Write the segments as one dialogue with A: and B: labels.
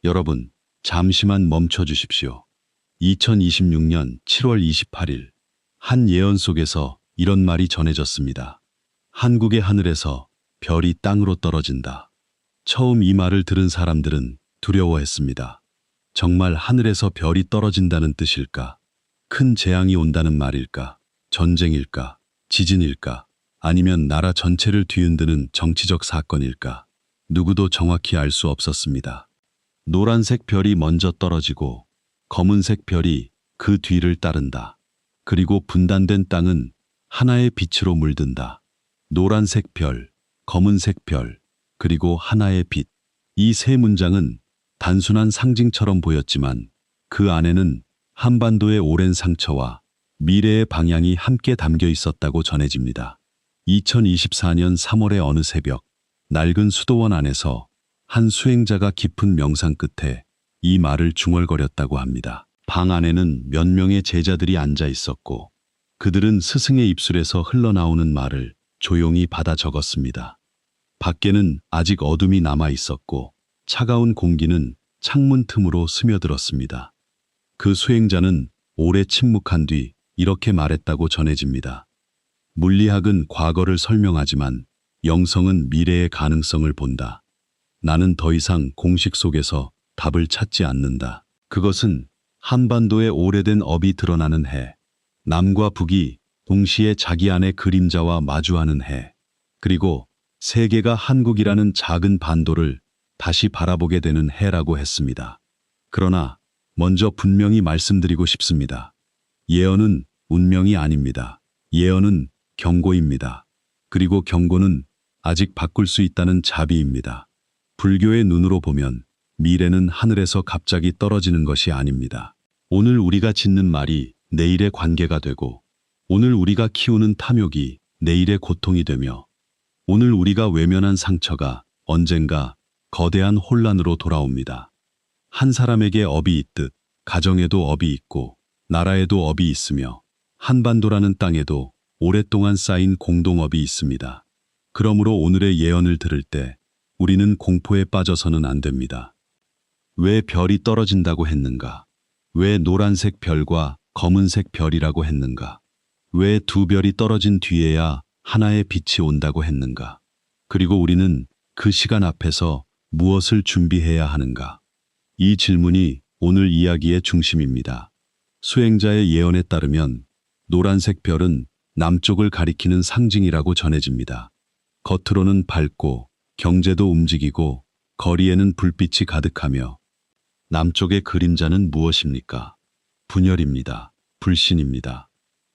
A: 여러분, 잠시만 멈춰 주십시오. 2026년 7월 28일, 한 예언 속에서 이런 말이 전해졌습니다. 한국의 하늘에서 별이 땅으로 떨어진다. 처음 이 말을 들은 사람들은 두려워했습니다. 정말 하늘에서 별이 떨어진다는 뜻일까? 큰 재앙이 온다는 말일까? 전쟁일까? 지진일까? 아니면 나라 전체를 뒤흔드는 정치적 사건일까? 누구도 정확히 알 수 없었습니다. 노란색 별이 먼저 떨어지고 검은색 별이 그 뒤를 따른다. 그리고 분단된 땅은 하나의 빛으로 물든다. 노란색 별, 검은색 별, 그리고 하나의 빛. 이 세 문장은 단순한 상징처럼 보였지만 그 안에는 한반도의 오랜 상처와 미래의 방향이 함께 담겨 있었다고 전해집니다. 2024년 3월의 어느 새벽, 낡은 수도원 안에서 한 수행자가 깊은 명상 끝에 이 말을 중얼거렸다고 합니다. 방 안에는 몇 명의 제자들이 앉아 있었고 그들은 스승의 입술에서 흘러나오는 말을 조용히 받아 적었습니다. 밖에는 아직 어둠이 남아 있었고 차가운 공기는 창문 틈으로 스며들었습니다. 그 수행자는 오래 침묵한 뒤 이렇게 말했다고 전해집니다. 물리학은 과거를 설명하지만 영성은 미래의 가능성을 본다. 나는 더 이상 공식 속에서 답을 찾지 않는다. 그것은 한반도의 오래된 업이 드러나는 해, 남과 북이 동시에 자기 안의 그림자와 마주하는 해, 그리고 세계가 한국이라는 작은 반도를 다시 바라보게 되는 해라고 했습니다. 그러나 먼저 분명히 말씀드리고 싶습니다. 예언은 운명이 아닙니다. 예언은 경고입니다. 그리고 경고는 아직 바꿀 수 있다는 자비입니다. 불교의 눈으로 보면 미래는 하늘에서 갑자기 떨어지는 것이 아닙니다. 오늘 우리가 짓는 말이 내일의 관계가 되고, 오늘 우리가 키우는 탐욕이 내일의 고통이 되며, 오늘 우리가 외면한 상처가 언젠가 거대한 혼란으로 돌아옵니다. 한 사람에게 업이 있듯 가정에도 업이 있고 나라에도 업이 있으며 한반도라는 땅에도 오랫동안 쌓인 공동업이 있습니다. 그러므로 오늘의 예언을 들을 때 우리는 공포에 빠져서는 안 됩니다. 왜 별이 떨어진다고 했는가? 왜 노란색 별과 검은색 별이라고 했는가? 왜 두 별이 떨어진 뒤에야 하나의 빛이 온다고 했는가? 그리고 우리는 그 시간 앞에서 무엇을 준비해야 하는가? 이 질문이 오늘 이야기의 중심입니다. 수행자의 예언에 따르면 노란색 별은 남쪽을 가리키는 상징이라고 전해집니다. 겉으로는 밝고 경제도 움직이고 거리에는 불빛이 가득하며 남쪽의 그림자는 무엇입니까? 분열입니다. 불신입니다.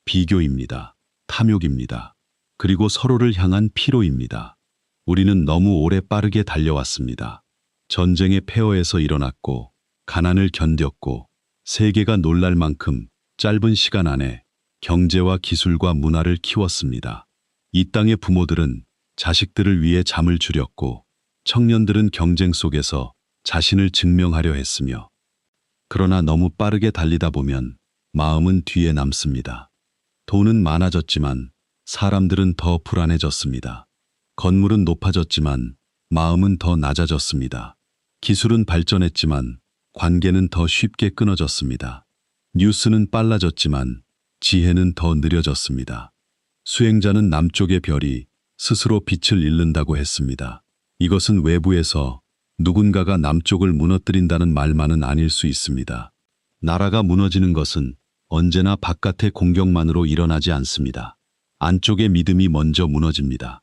A: 비교입니다. 탐욕입니다. 그리고 서로를 향한 피로입니다. 우리는 너무 오래 빠르게 달려왔습니다. 전쟁의 폐허에서 일어났고 가난을 견뎠고 세계가 놀랄 만큼 짧은 시간 안에 경제와 기술과 문화를 키웠습니다. 이 땅의 부모들은 자식들을 위해 잠을 줄였고 청년들은 경쟁 속에서 자신을 증명하려 했으며, 그러나 너무 빠르게 달리다 보면 마음은 뒤에 남습니다. 돈은 많아졌지만 사람들은 더 불안해졌습니다. 건물은 높아졌지만 마음은 더 낮아졌습니다. 기술은 발전했지만 관계는 더 쉽게 끊어졌습니다. 뉴스는 빨라졌지만 지혜는 더 느려졌습니다. 수행자는 남쪽의 별이 스스로 빛을 잃는다고 했습니다. 이것은 외부에서 누군가가 남쪽을 무너뜨린다는 말만은 아닐 수 있습니다. 나라가 무너지는 것은 언제나 바깥의 공격만으로 일어나지 않습니다. 안쪽의 믿음이 먼저 무너집니다.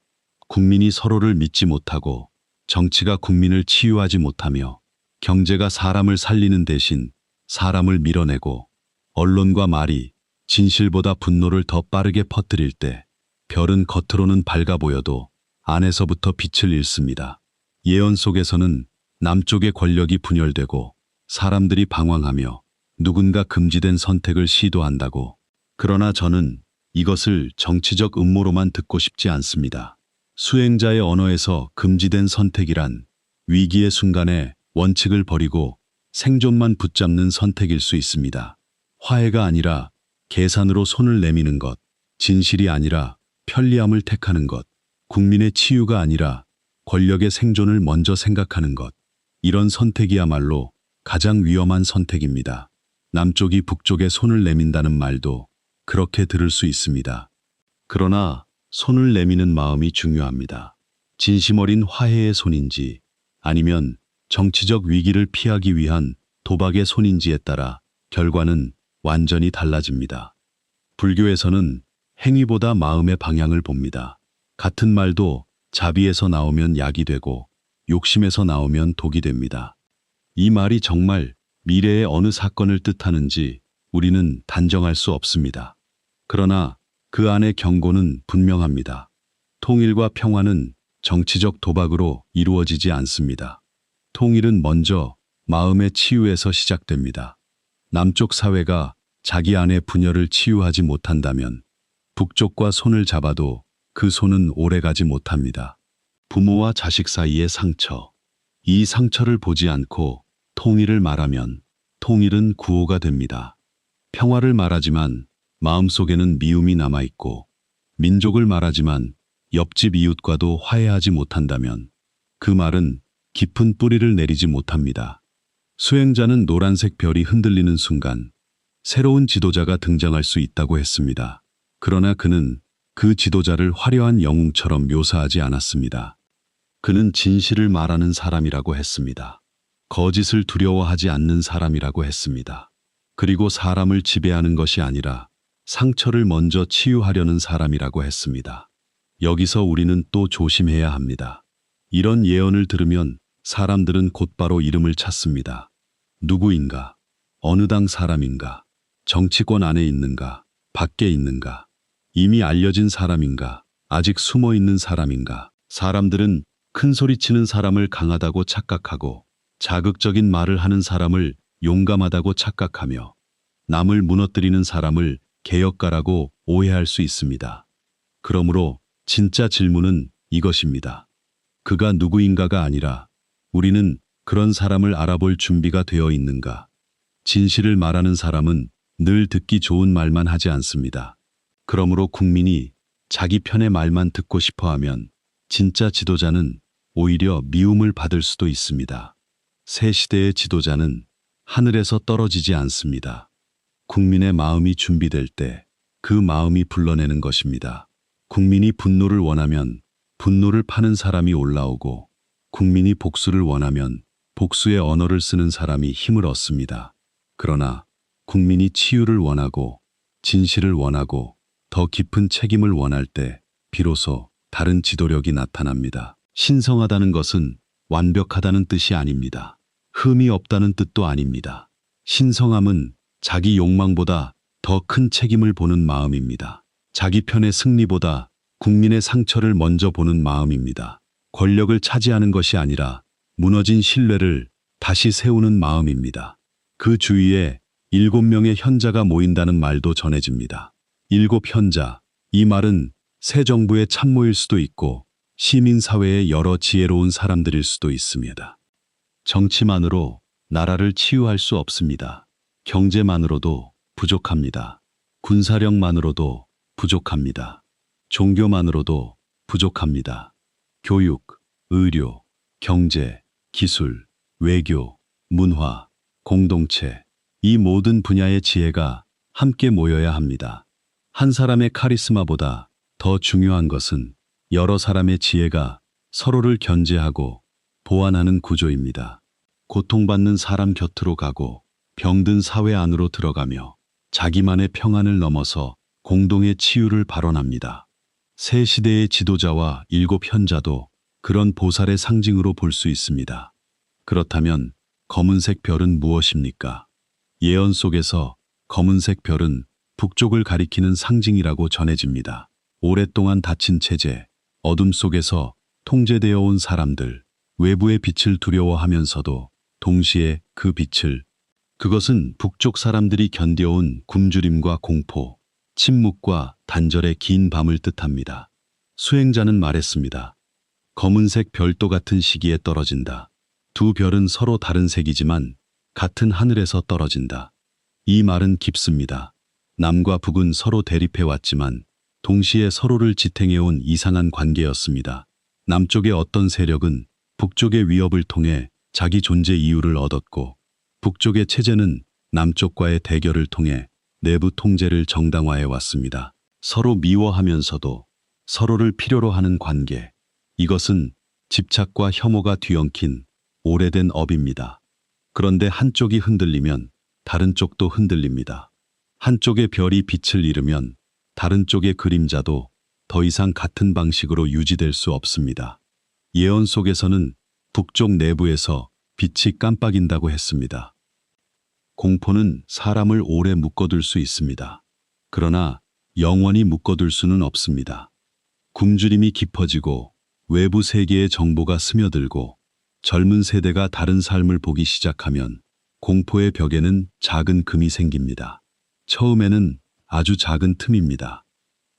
A: 국민이 서로를 믿지 못하고 정치가 국민을 치유하지 못하며 경제가 사람을 살리는 대신 사람을 밀어내고 언론과 말이 진실보다 분노를 더 빠르게 퍼뜨릴 때 별은 겉으로는 밝아 보여도 안에서부터 빛을 잃습니다. 예언 속에서는 남쪽의 권력이 분열되고 사람들이 방황하며 누군가 금지된 선택을 시도한다고. 그러나 저는 이것을 정치적 음모로만 듣고 싶지 않습니다. 수행자의 언어에서 금지된 선택이란 위기의 순간에 원칙을 버리고 생존만 붙잡는 선택일 수 있습니다. 화해가 아니라 계산으로 손을 내미는 것, 진실이 아니라 편리함을 택하는 것, 국민의 치유가 아니라 권력의 생존을 먼저 생각하는 것, 이런 선택이야말로 가장 위험한 선택입니다. 남쪽이 북쪽에 손을 내민다는 말도 그렇게 들을 수 있습니다. 그러나 손을 내미는 마음이 중요합니다. 진심 어린 화해의 손인지 아니면 정치적 위기를 피하기 위한 도박의 손인지에 따라 결과는 완전히 달라집니다. 불교에서는 행위보다 마음의 방향을 봅니다. 같은 말도 자비에서 나오면 약이 되고 욕심에서 나오면 독이 됩니다. 이 말이 정말 미래의 어느 사건을 뜻하는지 우리는 단정할 수 없습니다. 그러나 그 안의 경고는 분명합니다. 통일과 평화는 정치적 도박으로 이루어지지 않습니다. 통일은 먼저 마음의 치유에서 시작됩니다. 남쪽 사회가 자기 안의 분열을 치유하지 못한다면 북쪽과 손을 잡아도 그 손은 오래가지 못합니다. 부모와 자식 사이의 상처. 이 상처를 보지 않고 통일을 말하면 통일은 구호가 됩니다. 평화를 말하지만 마음속에는 미움이 남아있고 민족을 말하지만 옆집 이웃과도 화해하지 못한다면 그 말은 깊은 뿌리를 내리지 못합니다. 수행자는 노란색 별이 흔들리는 순간 새로운 지도자가 등장할 수 있다고 했습니다. 그러나 그는 그 지도자를 화려한 영웅처럼 묘사하지 않았습니다. 그는 진실을 말하는 사람이라고 했습니다. 거짓을 두려워하지 않는 사람이라고 했습니다. 그리고 사람을 지배하는 것이 아니라 상처를 먼저 치유하려는 사람이라고 했습니다. 여기서 우리는 또 조심해야 합니다. 이런 예언을 들으면 사람들은 곧바로 이름을 찾습니다. 누구인가? 어느 당 사람인가? 정치권 안에 있는가? 밖에 있는가? 이미 알려진 사람인가? 아직 숨어 있는 사람인가? 사람들은 큰 소리치는 사람을 강하다고 착각하고 자극적인 말을 하는 사람을 용감하다고 착각하며 남을 무너뜨리는 사람을 개혁가라고 오해할 수 있습니다. 그러므로 진짜 질문은 이것입니다. 그가 누구인가가 아니라 우리는 그런 사람을 알아볼 준비가 되어 있는가? 진실을 말하는 사람은 늘 듣기 좋은 말만 하지 않습니다. 그러므로 국민이 자기 편의 말만 듣고 싶어 하면 진짜 지도자는 오히려 미움을 받을 수도 있습니다. 새 시대의 지도자는 하늘에서 떨어지지 않습니다. 국민의 마음이 준비될 때 그 마음이 불러내는 것입니다. 국민이 분노를 원하면 분노를 파는 사람이 올라오고 국민이 복수를 원하면 복수의 언어를 쓰는 사람이 힘을 얻습니다. 그러나 국민이 치유를 원하고 진실을 원하고 더 깊은 책임을 원할 때 비로소 다른 지도력이 나타납니다. 신성하다는 것은 완벽하다는 뜻이 아닙니다. 흠이 없다는 뜻도 아닙니다. 신성함은 자기 욕망보다 더 큰 책임을 보는 마음입니다. 자기 편의 승리보다 국민의 상처를 먼저 보는 마음입니다. 권력을 차지하는 것이 아니라 무너진 신뢰를 다시 세우는 마음입니다. 그 주위에 7명의 현자가 모인다는 말도 전해집니다. 7 현자, 이 말은 새 정부의 참모일 수도 있고 시민사회의 여러 지혜로운 사람들일 수도 있습니다. 정치만으로 나라를 치유할 수 없습니다. 경제만으로도 부족합니다. 군사력만으로도 부족합니다. 종교만으로도 부족합니다. 교육, 의료, 경제, 기술, 외교, 문화, 공동체, 이 모든 분야의 지혜가 함께 모여야 합니다. 한 사람의 카리스마보다 더 중요한 것은 여러 사람의 지혜가 서로를 견제하고 보완하는 구조입니다. 고통받는 사람 곁으로 가고 병든 사회 안으로 들어가며 자기만의 평안을 넘어서 공동의 치유를 발언합니다. 새 시대의 지도자와 7 현자도 그런 보살의 상징으로 볼 수 있습니다. 그렇다면 검은색 별은 무엇입니까? 예언 속에서 검은색 별은 북쪽을 가리키는 상징이라고 전해집니다. 오랫동안 닫힌 체제, 어둠 속에서 통제되어 온 사람들, 외부의 빛을 두려워하면서도 동시에 그 빛을, 그것은 북쪽 사람들이 견뎌온 굶주림과 공포, 침묵과 단절의 긴 밤을 뜻합니다. 수행자는 말했습니다. 검은색 별도 같은 시기에 떨어진다. 두 별은 서로 다른 색이지만 같은 하늘에서 떨어진다. 이 말은 깊습니다. 남과 북은 서로 대립해왔지만 동시에 서로를 지탱해온 이상한 관계였습니다. 남쪽의 어떤 세력은 북쪽의 위협을 통해 자기 존재 이유를 얻었고 북쪽의 체제는 남쪽과의 대결을 통해 내부 통제를 정당화해 왔습니다. 서로 미워하면서도 서로를 필요로 하는 관계. 이것은 집착과 혐오가 뒤엉킨 오래된 업입니다. 그런데 한쪽이 흔들리면 다른 쪽도 흔들립니다. 한쪽의 별이 빛을 잃으면 다른 쪽의 그림자도 더 이상 같은 방식으로 유지될 수 없습니다. 예언 속에서는 북쪽 내부에서 빛이 깜빡인다고 했습니다. 공포는 사람을 오래 묶어둘 수 있습니다. 그러나 영원히 묶어둘 수는 없습니다. 굶주림이 깊어지고 외부 세계의 정보가 스며들고 젊은 세대가 다른 삶을 보기 시작하면 공포의 벽에는 작은 금이 생깁니다. 처음에는 아주 작은 틈입니다.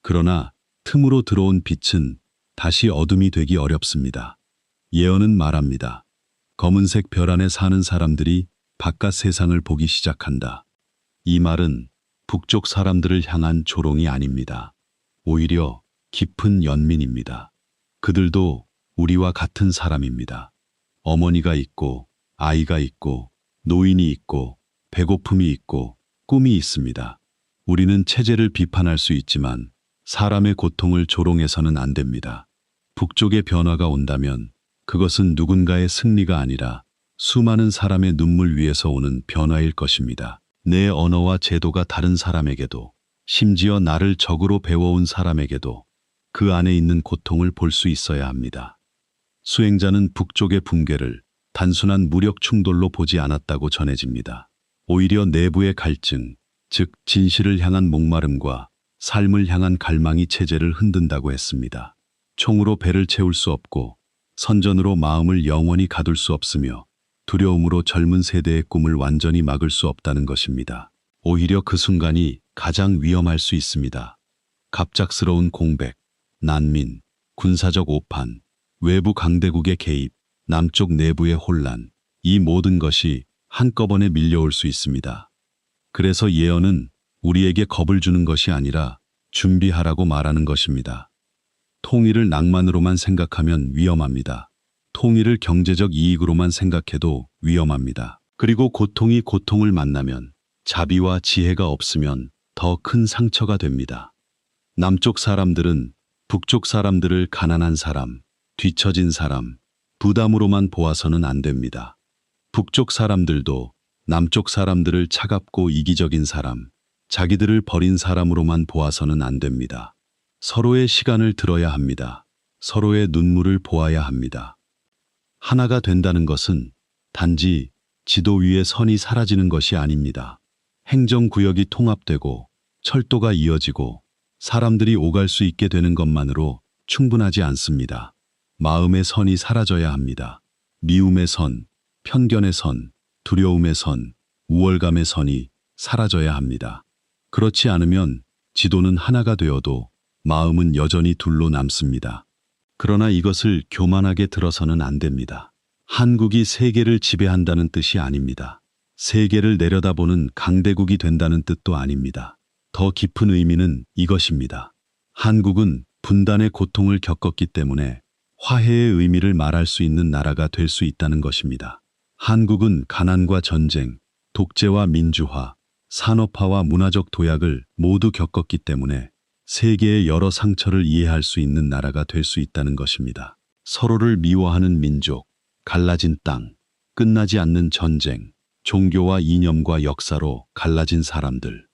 A: 그러나 틈으로 들어온 빛은 다시 어둠이 되기 어렵습니다. 예언은 말합니다. 검은색 별 안에 사는 사람들이 바깥 세상을 보기 시작한다. 이 말은 북쪽 사람들을 향한 조롱이 아닙니다. 오히려 깊은 연민입니다. 그들도 우리와 같은 사람입니다. 어머니가 있고 아이가 있고 노인이 있고 배고픔이 있고 꿈이 있습니다. 우리는 체제를 비판할 수 있지만 사람의 고통을 조롱해서는 안 됩니다. 북쪽의 변화가 온다면 그것은 누군가의 승리가 아니라 수많은 사람의 눈물 위에서 오는 변화일 것입니다. 내 언어와 제도가 다른 사람에게도, 심지어 나를 적으로 배워온 사람에게도 그 안에 있는 고통을 볼 수 있어야 합니다. 수행자는 북쪽의 붕괴를 단순한 무력 충돌로 보지 않았다고 전해집니다. 오히려 내부의 갈증, 즉 진실을 향한 목마름과 삶을 향한 갈망이 체제를 흔든다고 했습니다. 총으로 배를 채울 수 없고 선전으로 마음을 영원히 가둘 수 없으며 두려움으로 젊은 세대의 꿈을 완전히 막을 수 없다는 것입니다. 오히려 그 순간이 가장 위험할 수 있습니다. 갑작스러운 공백, 난민, 군사적 오판, 외부 강대국의 개입, 남쪽 내부의 혼란, 이 모든 것이 한꺼번에 밀려올 수 있습니다. 그래서 예언은 우리에게 겁을 주는 것이 아니라 준비하라고 말하는 것입니다. 통일을 낭만으로만 생각하면 위험합니다. 통일을 경제적 이익으로만 생각해도 위험합니다. 그리고 고통이 고통을 만나면 자비와 지혜가 없으면 더 큰 상처가 됩니다. 남쪽 사람들은 북쪽 사람들을 가난한 사람, 뒤처진 사람, 부담으로만 보아서는 안 됩니다. 북쪽 사람들도 남쪽 사람들을 차갑고 이기적인 사람, 자기들을 버린 사람으로만 보아서는 안 됩니다. 서로의 시간을 들어야 합니다. 서로의 눈물을 보아야 합니다. 하나가 된다는 것은 단지 지도 위에 선이 사라지는 것이 아닙니다. 행정구역이 통합되고 철도가 이어지고 사람들이 오갈 수 있게 되는 것만으로 충분하지 않습니다. 마음의 선이 사라져야 합니다. 미움의 선, 편견의 선, 두려움의 선, 우월감의 선이 사라져야 합니다. 그렇지 않으면 지도는 하나가 되어도 마음은 여전히 둘로 남습니다. 그러나 이것을 교만하게 들어서는 안 됩니다. 한국이 세계를 지배한다는 뜻이 아닙니다. 세계를 내려다보는 강대국이 된다는 뜻도 아닙니다. 더 깊은 의미는 이것입니다. 한국은 분단의 고통을 겪었기 때문에 화해의 의미를 말할 수 있는 나라가 될 수 있다는 것입니다. 한국은 가난과 전쟁, 독재와 민주화, 산업화와 문화적 도약을 모두 겪었기 때문에 세계의 여러 상처를 이해할 수 있는 나라가 될 수 있다는 것입니다. 서로를 미워하는 민족, 갈라진 땅, 끝나지 않는 전쟁, 종교와 이념과 역사로 갈라진 사람들.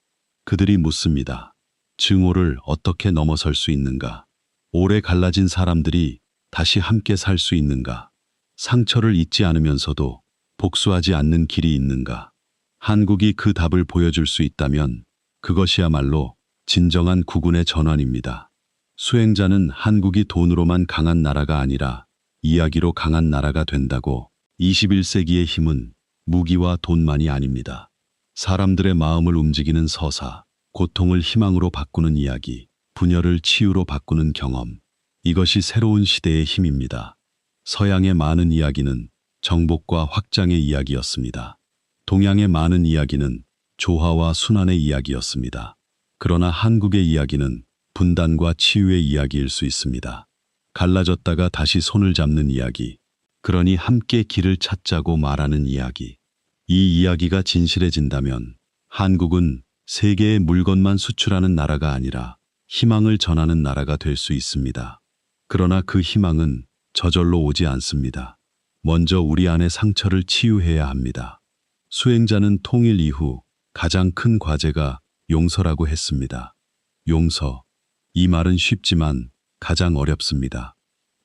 A: 그들이 묻습니다. 증오를 어떻게 넘어설 수 있는가? 오래 갈라진 사람들이 다시 함께 살 수 있는가? 상처를 잊지 않으면서도 복수하지 않는 길이 있는가? 한국이 그 답을 보여줄 수 있다면 그것이야말로 진정한 국운의 전환입니다. 수행자는 한국이 돈으로만 강한 나라가 아니라 이야기로 강한 나라가 된다고 21세기의 힘은 무기와 돈만이 아닙니다. 사람들의 마음을 움직이는 서사, 고통을 희망으로 바꾸는 이야기, 분열을 치유로 바꾸는 경험. 이것이 새로운 시대의 힘입니다. 서양의 많은 이야기는 정복과 확장의 이야기였습니다. 동양의 많은 이야기는 조화와 순환의 이야기였습니다. 그러나 한국의 이야기는 분단과 치유의 이야기일 수 있습니다. 갈라졌다가 다시 손을 잡는 이야기, 그러니 함께 길을 찾자고 말하는 이야기. 이 이야기가 진실해진다면 한국은 세계에 물건만 수출하는 나라가 아니라 희망을 전하는 나라가 될 수 있습니다. 그러나 그 희망은 저절로 오지 않습니다. 먼저 우리 안의 상처를 치유해야 합니다. 수행자는 통일 이후 가장 큰 과제가 용서라고 했습니다. 용서. 이 말은 쉽지만 가장 어렵습니다.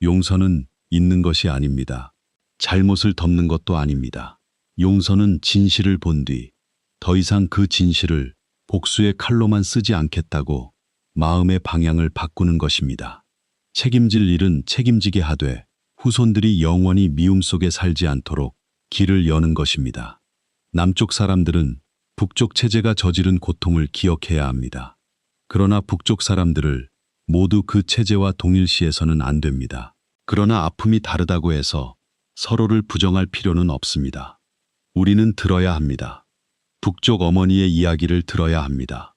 A: 용서는 있는 것이 아닙니다. 잘못을 덮는 것도 아닙니다. 용서는 진실을 본 뒤 더 이상 그 진실을 복수의 칼로만 쓰지 않겠다고 마음의 방향을 바꾸는 것입니다. 책임질 일은 책임지게 하되 후손들이 영원히 미움 속에 살지 않도록 길을 여는 것입니다. 남쪽 사람들은 북쪽 체제가 저지른 고통을 기억해야 합니다. 그러나 북쪽 사람들을 모두 그 체제와 동일시해서는 안 됩니다. 그러나 아픔이 다르다고 해서 서로를 부정할 필요는 없습니다. 우리는 들어야 합니다. 북쪽 어머니의 이야기를 들어야 합니다.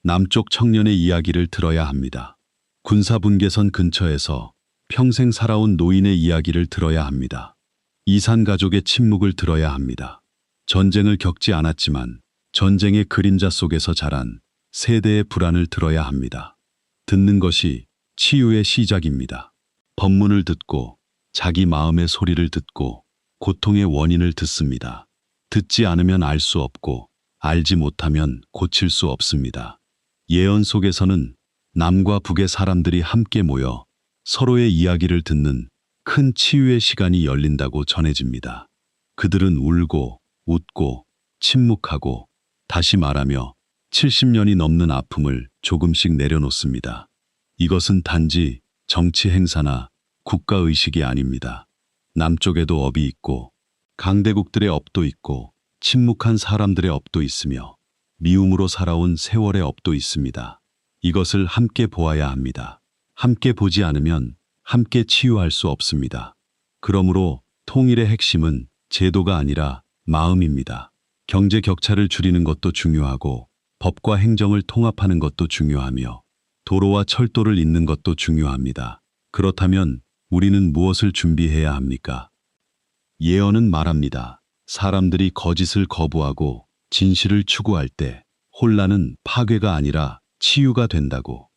A: 남쪽 청년의 이야기를 들어야 합니다. 군사분계선 근처에서 평생 살아온 노인의 이야기를 들어야 합니다. 이산 가족의 침묵을 들어야 합니다. 전쟁을 겪지 않았지만 전쟁의 그림자 속에서 자란 세대의 불안을 들어야 합니다. 듣는 것이 치유의 시작입니다. 법문을 듣고 자기 마음의 소리를 듣고 고통의 원인을 듣습니다. 듣지 않으면 알 수 없고 알지 못하면 고칠 수 없습니다. 예언 속에서는 남과 북의 사람들이 함께 모여 서로의 이야기를 듣는 큰 치유의 시간이 열린다고 전해집니다. 그들은 울고 웃고 침묵하고 다시 말하며 70년이 넘는 아픔을 조금씩 내려놓습니다. 이것은 단지 정치 행사나 국가의식이 아닙니다. 남쪽에도 업이 있고 강대국들의 업도 있고 침묵한 사람들의 업도 있으며 미움으로 살아온 세월의 업도 있습니다. 이것을 함께 보아야 합니다. 함께 보지 않으면 함께 치유할 수 없습니다. 그러므로 통일의 핵심은 제도가 아니라 마음입니다. 경제 격차를 줄이는 것도 중요하고 법과 행정을 통합하는 것도 중요하며 도로와 철도를 잇는 것도 중요합니다. 그렇다면 우리는 무엇을 준비해야 합니까? 예언은 말합니다. 사람들이 거짓을 거부하고 진실을 추구할 때 혼란은 파괴가 아니라 치유가 된다고.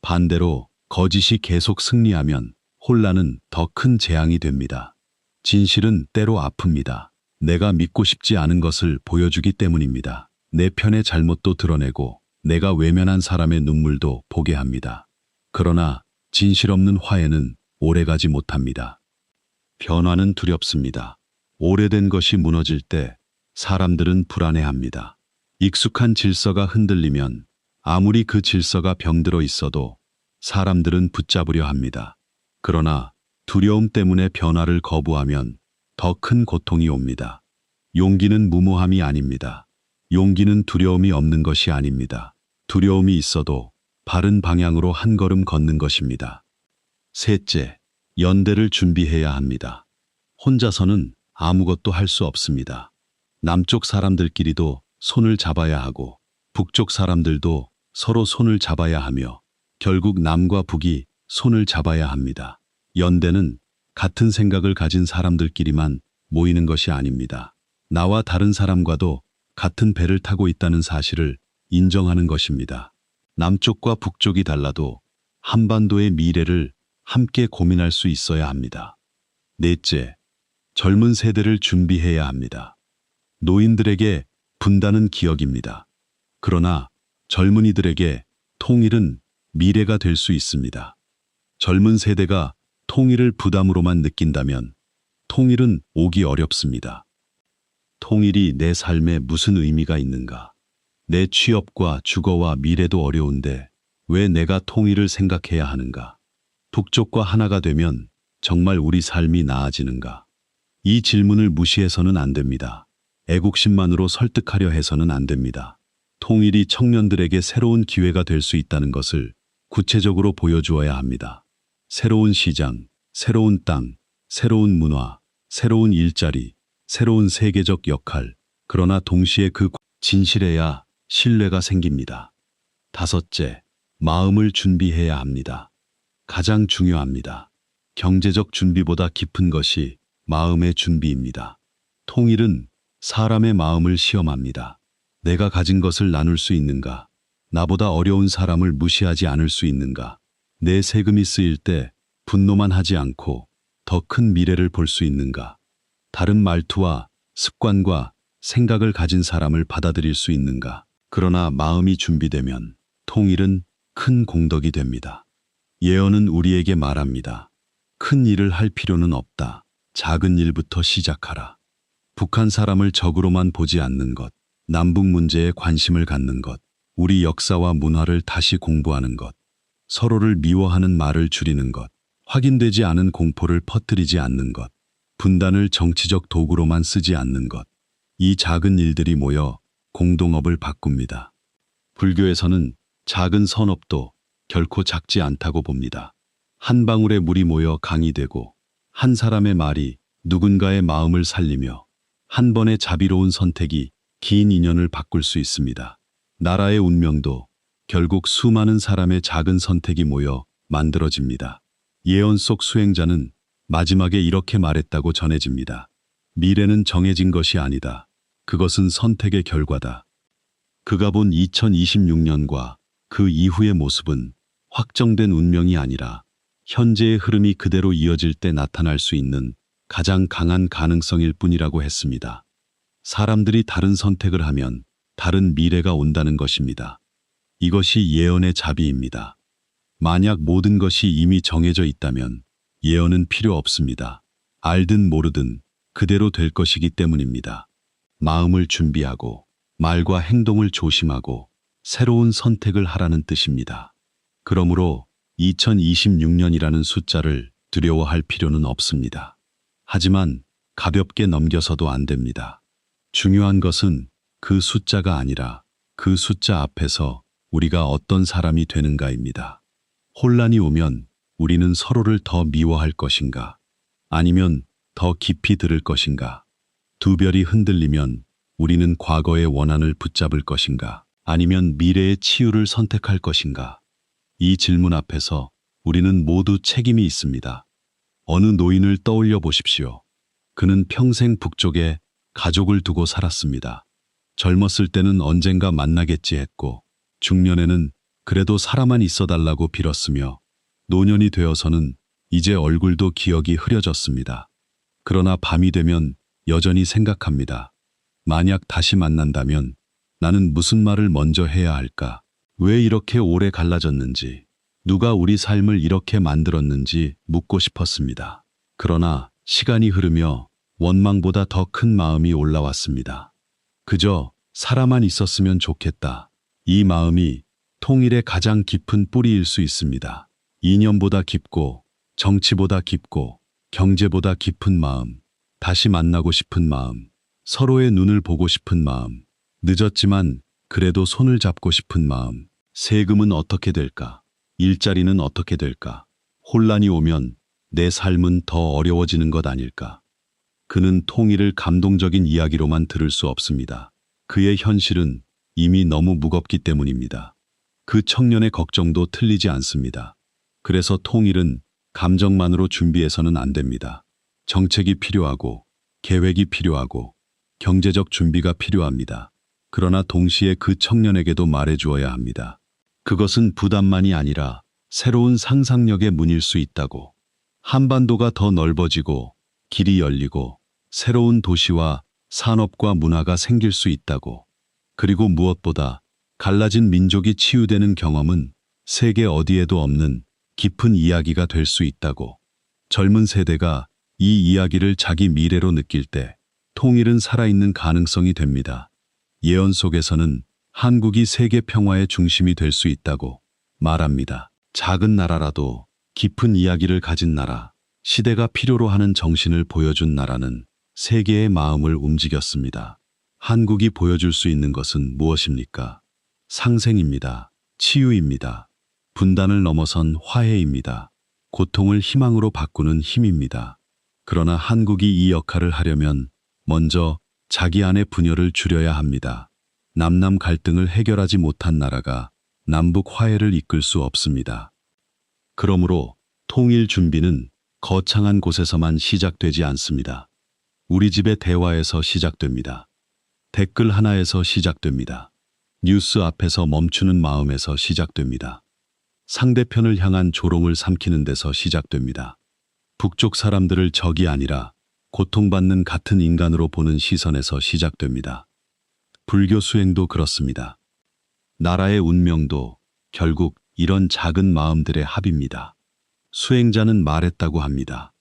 A: 반대로 거짓이 계속 승리하면 혼란은 더 큰 재앙이 됩니다. 진실은 때로 아픕니다. 내가 믿고 싶지 않은 것을 보여주기 때문입니다. 내 편의 잘못도 드러내고 내가 외면한 사람의 눈물도 보게 합니다. 그러나 진실 없는 화해는 오래가지 못합니다. 변화는 두렵습니다. 오래된 것이 무너질 때 사람들은 불안해합니다. 익숙한 질서가 흔들리면 아무리 그 질서가 병들어 있어도 사람들은 붙잡으려 합니다. 그러나 두려움 때문에 변화를 거부하면 더 큰 고통이 옵니다. 용기는 무모함이 아닙니다. 용기는 두려움이 없는 것이 아닙니다. 두려움이 있어도 바른 방향으로 한 걸음 걷는 것입니다. 셋째, 연대를 준비해야 합니다. 혼자서는 아무것도 할 수 없습니다. 남쪽 사람들끼리도 손을 잡아야 하고 북쪽 사람들도 서로 손을 잡아야 하며 결국 남과 북이 손을 잡아야 합니다. 연대는 같은 생각을 가진 사람들끼리만 모이는 것이 아닙니다. 나와 다른 사람과도 같은 배를 타고 있다는 사실을 인정하는 것입니다. 남쪽과 북쪽이 달라도 한반도의 미래를 함께 고민할 수 있어야 합니다. 넷째, 젊은 세대를 준비해야 합니다. 노인들에게 분단은 기억입니다. 그러나 젊은이들에게 통일은 미래가 될 수 있습니다. 젊은 세대가 통일을 부담으로만 느낀다면 통일은 오기 어렵습니다. 통일이 내 삶에 무슨 의미가 있는가? 내 취업과 주거와 미래도 어려운데 왜 내가 통일을 생각해야 하는가? 북쪽과 하나가 되면 정말 우리 삶이 나아지는가? 이 질문을 무시해서는 안 됩니다. 애국심만으로 설득하려 해서는 안 됩니다. 통일이 청년들에게 새로운 기회가 될 수 있다는 것을 구체적으로 보여주어야 합니다. 새로운 시장, 새로운 땅, 새로운 문화, 새로운 일자리, 새로운 세계적 역할, 그러나 동시에 그 진실해야 신뢰가 생깁니다. 다섯째, 마음을 준비해야 합니다. 가장 중요합니다. 경제적 준비보다 깊은 것이 마음의 준비입니다. 통일은 사람의 마음을 시험합니다. 내가 가진 것을 나눌 수 있는가? 나보다 어려운 사람을 무시하지 않을 수 있는가? 내 세금이 쓰일 때 분노만 하지 않고 더 큰 미래를 볼 수 있는가? 다른 말투와 습관과 생각을 가진 사람을 받아들일 수 있는가? 그러나 마음이 준비되면 통일은 큰 공덕이 됩니다. 예언은 우리에게 말합니다. 큰 일을 할 필요는 없다. 작은 일부터 시작하라. 북한 사람을 적으로만 보지 않는 것, 남북 문제에 관심을 갖는 것, 우리 역사와 문화를 다시 공부하는 것, 서로를 미워하는 말을 줄이는 것, 확인되지 않은 공포를 퍼뜨리지 않는 것, 분단을 정치적 도구로만 쓰지 않는 것, 이 작은 일들이 모여 공동업을 바꿉니다. 불교에서는 작은 선업도 결코 작지 않다고 봅니다. 한 방울의 물이 모여 강이 되고 한 사람의 말이 누군가의 마음을 살리며 한 번의 자비로운 선택이 긴 인연을 바꿀 수 있습니다. 나라의 운명도 결국 수많은 사람의 작은 선택이 모여 만들어집니다. 예언 속 수행자는 마지막에 이렇게 말했다고 전해집니다. 미래는 정해진 것이 아니다. 그것은 선택의 결과다. 그가 본 2026년과 그 이후의 모습은 확정된 운명이 아니라 현재의 흐름이 그대로 이어질 때 나타날 수 있는 가장 강한 가능성일 뿐이라고 했습니다. 사람들이 다른 선택을 하면 다른 미래가 온다는 것입니다. 이것이 예언의 자비입니다. 만약 모든 것이 이미 정해져 있다면 예언은 필요 없습니다. 알든 모르든 그대로 될 것이기 때문입니다. 마음을 준비하고 말과 행동을 조심하고 새로운 선택을 하라는 뜻입니다. 그러므로 2026년이라는 숫자를 두려워할 필요는 없습니다. 하지만 가볍게 넘겨서도 안 됩니다. 중요한 것은 그 숫자가 아니라 그 숫자 앞에서 우리가 어떤 사람이 되는가입니다. 혼란이 오면 우리는 서로를 더 미워할 것인가? 아니면 더 깊이 들을 것인가? 두 별이 흔들리면 우리는 과거의 원한을 붙잡을 것인가? 아니면 미래의 치유를 선택할 것인가? 이 질문 앞에서 우리는 모두 책임이 있습니다. 어느 노인을 떠올려 보십시오. 그는 평생 북쪽에 가족을 두고 살았습니다. 젊었을 때는 언젠가 만나겠지 했고 중년에는 그래도 살아만 있어달라고 빌었으며 노년이 되어서는 이제 얼굴도 기억이 흐려졌습니다. 그러나 밤이 되면 여전히 생각합니다. 만약 다시 만난다면 나는 무슨 말을 먼저 해야 할까? 왜 이렇게 오래 갈라졌는지, 누가 우리 삶을 이렇게 만들었는지 묻고 싶었습니다. 그러나 시간이 흐르며 원망보다 더 큰 마음이 올라왔습니다. 그저 살아만 있었으면 좋겠다. 이 마음이 통일의 가장 깊은 뿌리일 수 있습니다. 이념보다 깊고 정치보다 깊고 경제보다 깊은 마음, 다시 만나고 싶은 마음, 서로의 눈을 보고 싶은 마음, 늦었지만 그래도 손을 잡고 싶은 마음. 세금은 어떻게 될까? 일자리는 어떻게 될까? 혼란이 오면 내 삶은 더 어려워지는 것 아닐까? 그는 통일을 감동적인 이야기로만 들을 수 없습니다. 그의 현실은 이미 너무 무겁기 때문입니다. 그 청년의 걱정도 틀리지 않습니다. 그래서 통일은 감정만으로 준비해서는 안 됩니다. 정책이 필요하고 계획이 필요하고 경제적 준비가 필요합니다. 그러나 동시에 그 청년에게도 말해주어야 합니다. 그것은 부담만이 아니라 새로운 상상력의 문일 수 있다고. 한반도가 더 넓어지고 길이 열리고 새로운 도시와 산업과 문화가 생길 수 있다고. 그리고 무엇보다 갈라진 민족이 치유되는 경험은 세계 어디에도 없는 깊은 이야기가 될 수 있다고. 젊은 세대가 이 이야기를 자기 미래로 느낄 때 통일은 살아있는 가능성이 됩니다. 예언 속에서는 한국이 세계 평화의 중심이 될 수 있다고 말합니다. 작은 나라라도 깊은 이야기를 가진 나라, 시대가 필요로 하는 정신을 보여준 나라는 세계의 마음을 움직였습니다. 한국이 보여줄 수 있는 것은 무엇입니까? 상생입니다. 치유입니다. 분단을 넘어선 화해입니다. 고통을 희망으로 바꾸는 힘입니다. 그러나 한국이 이 역할을 하려면 먼저 자기 안의 분열을 줄여야 합니다. 남남 갈등을 해결하지 못한 나라가 남북 화해를 이끌 수 없습니다. 그러므로 통일 준비는 거창한 곳에서만 시작되지 않습니다. 우리 집의 대화에서 시작됩니다. 댓글 하나에서 시작됩니다. 뉴스 앞에서 멈추는 마음에서 시작됩니다. 상대편을 향한 조롱을 삼키는 데서 시작됩니다. 북쪽 사람들을 적이 아니라 고통받는 같은 인간으로 보는 시선에서 시작됩니다. 불교 수행도 그렇습니다. 나라의 운명도 결국 이런 작은 마음들의 합입니다. 수행자는 말했다고 합니다.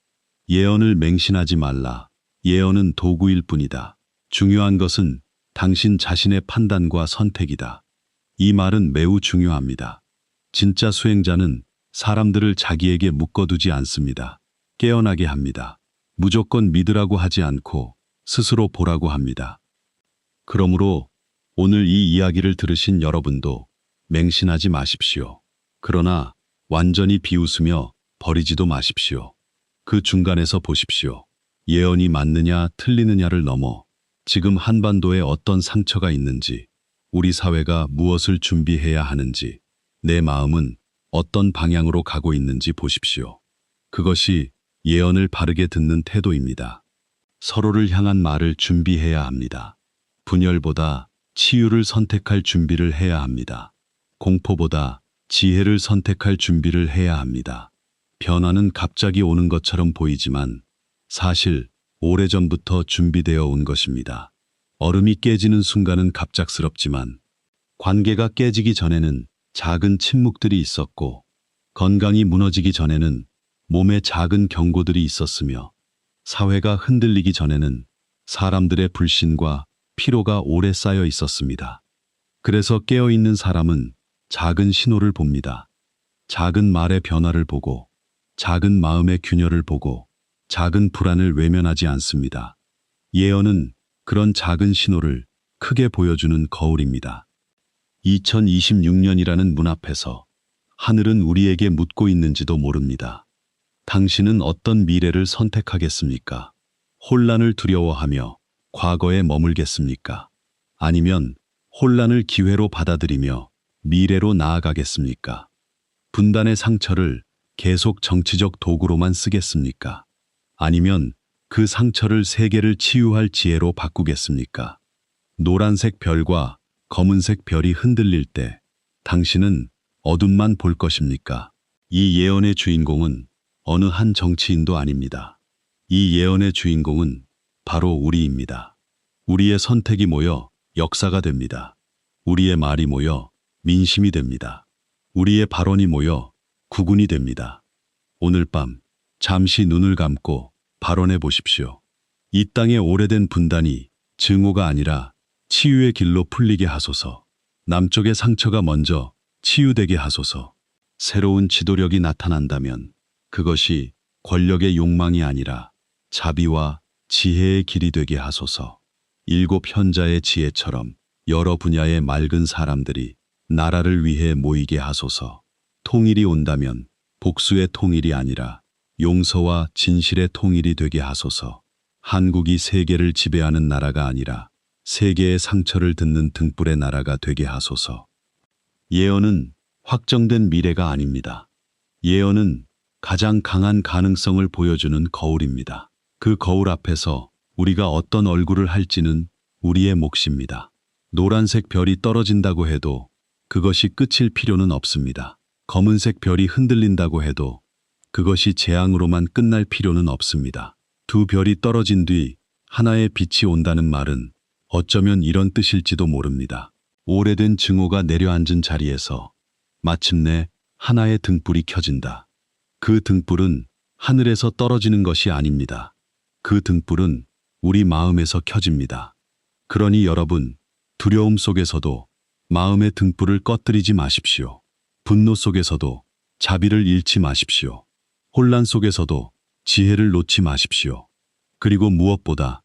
A: 예언을 맹신하지 말라. 예언은 도구일 뿐이다. 중요한 것은 당신 자신의 판단과 선택이다. 이 말은 매우 중요합니다. 진짜 수행자는 사람들을 자기에게 묶어두지 않습니다. 깨어나게 합니다. 무조건 믿으라고 하지 않고 스스로 보라고 합니다. 그러므로 오늘 이 이야기를 들으신 여러분도 맹신하지 마십시오. 그러나 완전히 비웃으며 버리지도 마십시오. 그 중간에서 보십시오. 예언이 맞느냐 틀리느냐를 넘어 지금 한반도에 어떤 상처가 있는지, 우리 사회가 무엇을 준비해야 하는지, 내 마음은 어떤 방향으로 가고 있는지 보십시오. 그것이 예언을 바르게 듣는 태도입니다. 서로를 향한 말을 준비해야 합니다. 분열보다 치유를 선택할 준비를 해야 합니다. 공포보다 지혜를 선택할 준비를 해야 합니다. 변화는 갑자기 오는 것처럼 보이지만 사실 오래전부터 준비되어 온 것입니다. 얼음이 깨지는 순간은 갑작스럽지만 관계가 깨지기 전에는 작은 침묵들이 있었고, 건강이 무너지기 전에는 몸에 작은 경고들이 있었으며, 사회가 흔들리기 전에는 사람들의 불신과 피로가 오래 쌓여 있었습니다. 그래서 깨어있는 사람은 작은 신호를 봅니다. 작은 말의 변화를 보고, 작은 마음의 균열을 보고, 작은 불안을 외면하지 않습니다. 예언은 그런 작은 신호를 크게 보여주는 거울입니다. 2026년이라는 문 앞에서 하늘은 우리에게 묻고 있는지도 모릅니다. 당신은 어떤 미래를 선택하겠습니까? 혼란을 두려워하며 과거에 머물겠습니까? 아니면 혼란을 기회로 받아들이며 미래로 나아가겠습니까? 분단의 상처를 계속 정치적 도구로만 쓰겠습니까? 아니면 그 상처를 세계를 치유할 지혜로 바꾸겠습니까? 노란색 별과 검은색 별이 흔들릴 때 당신은 어둠만 볼 것입니까? 이 예언의 주인공은 어느 한 정치인도 아닙니다. 이 예언의 주인공은 바로 우리입니다. 우리의 선택이 모여 역사가 됩니다. 우리의 말이 모여 민심이 됩니다. 우리의 발언이 모여 국운이 됩니다. 오늘 밤 잠시 눈을 감고 발언해 보십시오. 이 땅의 오래된 분단이 증오가 아니라 치유의 길로 풀리게 하소서. 남쪽의 상처가 먼저 치유되게 하소서. 새로운 지도력이 나타난다면 그것이 권력의 욕망이 아니라 자비와 지혜의 길이 되게 하소서. 일곱 현자의 지혜처럼 여러 분야의 맑은 사람들이 나라를 위해 모이게 하소서. 통일이 온다면 복수의 통일이 아니라 용서와 진실의 통일이 되게 하소서. 한국이 세계를 지배하는 나라가 아니라 세계의 상처를 듣는 등불의 나라가 되게 하소서. 예언은 확정된 미래가 아닙니다. 예언은 가장 강한 가능성을 보여주는 거울입니다. 그 거울 앞에서 우리가 어떤 얼굴을 할지는 우리의 몫입니다. 노란색 별이 떨어진다고 해도 그것이 끝일 필요는 없습니다. 검은색 별이 흔들린다고 해도 그것이 재앙으로만 끝날 필요는 없습니다. 두 별이 떨어진 뒤 하나의 빛이 온다는 말은 어쩌면 이런 뜻일지도 모릅니다. 오래된 증오가 내려앉은 자리에서 마침내 하나의 등불이 켜진다. 그 등불은 하늘에서 떨어지는 것이 아닙니다. 그 등불은 우리 마음에서 켜집니다. 그러니 여러분, 두려움 속에서도 마음의 등불을 꺼뜨리지 마십시오. 분노 속에서도 자비를 잃지 마십시오. 혼란 속에서도 지혜를 놓지 마십시오. 그리고 무엇보다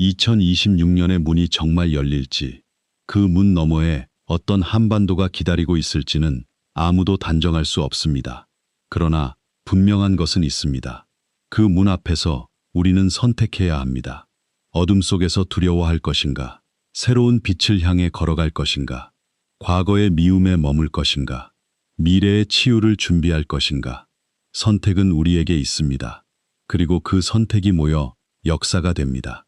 A: 2026년의 문이 정말 열릴지, 그 문 너머에 어떤 한반도가 기다리고 있을지는 아무도 단정할 수 없습니다. 그러나 분명한 것은 있습니다. 그 문 앞에서 우리는 선택해야 합니다. 어둠 속에서 두려워할 것인가? 새로운 빛을 향해 걸어갈 것인가? 과거의 미움에 머물 것인가? 미래의 치유를 준비할 것인가? 선택은 우리에게 있습니다. 그리고 그 선택이 모여 역사가 됩니다.